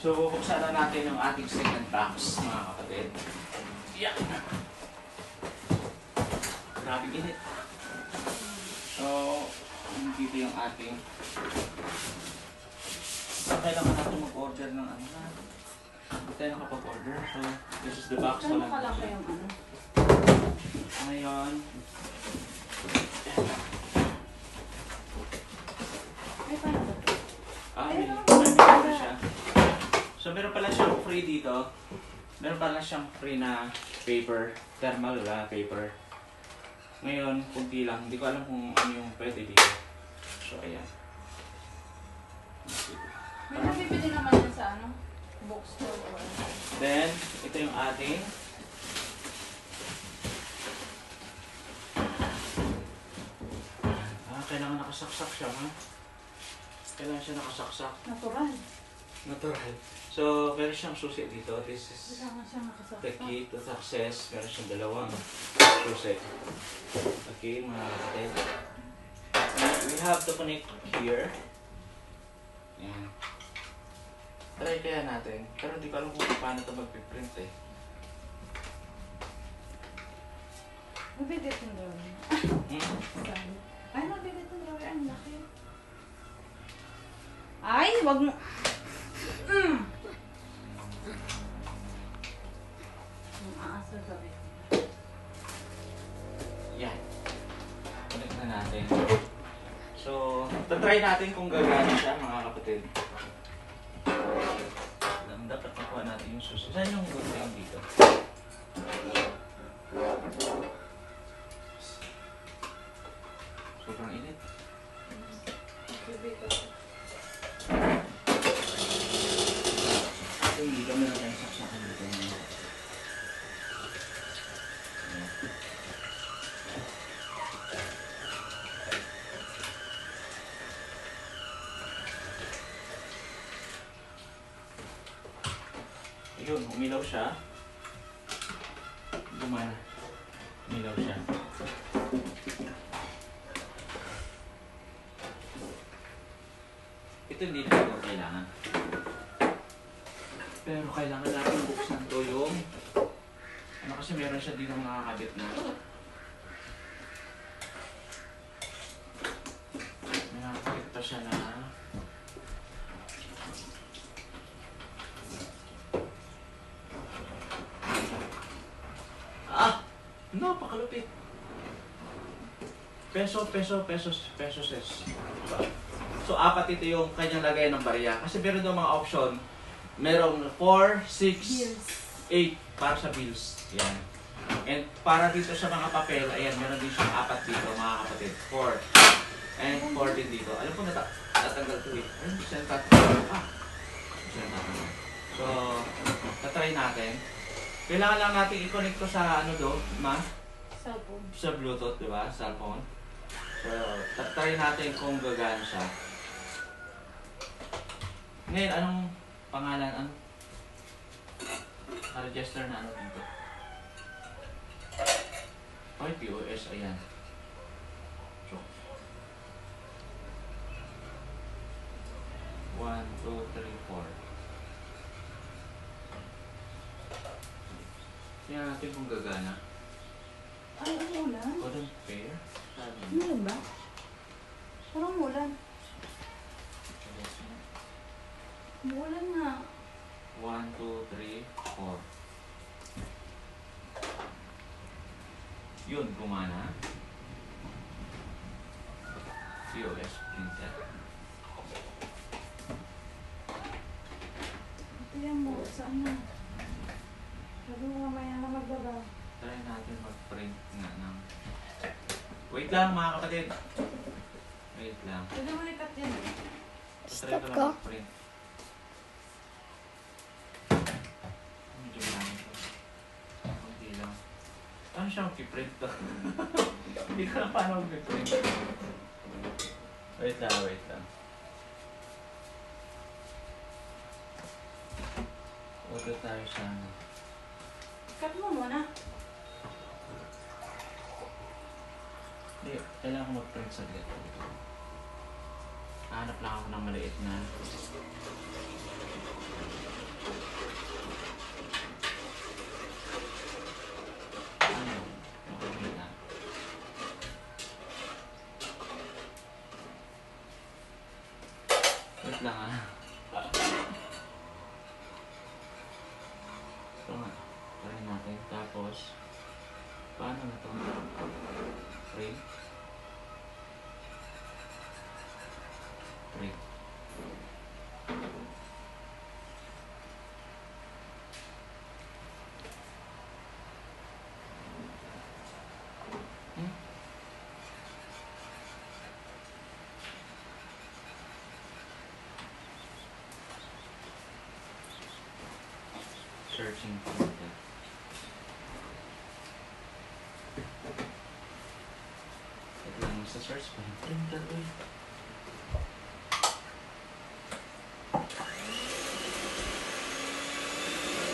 So, buksan na natin yung ating second box, mga kapatid. Yan. Grabe init. So, dito yung ating... So, kailangan natin mag-order ng ano na. Hindi tayo nakapag-order. So, this is the box. Ano kalaki yung ano? Ngayon. Ay, paano ba? May siya. So, meron pala siyang free dito. Meron pala siyang free na paper. Thermal paper. Ngayon, kunti lang. Hindi ko alam kung ano yung pwede dito. So, ayan. May nabibili naman yan sa ano? Bookstore or ano? Then, ito yung ating kailangan nakasaksak siya, ha? Kailangan siya nakasaksak. Natural. So, meron siyang susi dito. This is the key to success. Meron siyang dalawang susi. Okay, mga kapatid. We have to connect here. Ayan. Try kaya natin. Pero hindi ko alam kung paano ito mag-print eh. Mabigat yung drawing. Ay, mabigat yung drawing. Ang laki. Ay, wag mo. Ang aasal sabi. Yan. Connect na natin. So, tatry natin kung gagana siya, mga kapatid. Dapat nakuha natin yung susi. Saan yung gagawin dito? Sobrang init. Hindi kami na tayo saksakan dito. Yun, umilaw siya. Gumana. Umilaw siya. Ito hindi na ito kailangan. Pero kailangan natin buksan to yung ano kasi meron siya dito nakakabit na. May nakakabit pa siya na napakalupit. Pesos. So, apat ito yung kanyang lagay ng barya. Kasi meron daw mga option. Merong 4, 6, 8 para sa bills. Yan. And para dito sa mga papel, ayan, meron din siyang apat dito, mga kapatid. 4. And 4 din dito. Alam po natanggal ito eh. Ayun, siya tatanggal. So, tatry natin. Kailangan lang natin i-connect ko sa ano do, Cellphone. sa Bluetooth, di ba? Cellphone. So, try natin kung gagana siya. Ngayon, anong pangalan? Ano? Register na ano dito? Ay, POS, ayan. So, 1, 2, 3, 4. Tingnan natin kung gagana. Ay, umulan? Couldn't pair? Umulan ba? Parang umulan. Umulan nga. 1, 2, 3, 4. Yun, gumana. POS printer. Ito yan mo. Saan na? Sabi mo mamaya na magbaba. Try natin mag-print nga ng... Wait lang mga kapatid. Wait lang. Pwede mo nikat yan eh. Try ko lang mag-print. Medyo marami ito. Kunti lang. Ano siya mag-print to? Hindi ko lang paano mag-print. Wait lang. Order tayo sa ano. Cut mo muna. Hindi, kailangan ko mag-print saglit. Hanap lang ako ng maliit na lang ah. Ito nga. Try natin. Tapos, paano na ito? Frame. Frame. Searching for that. Ito lang sa search pa. Printer ko.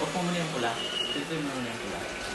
Opo mo na yung pula. Ito yung muna yung pula.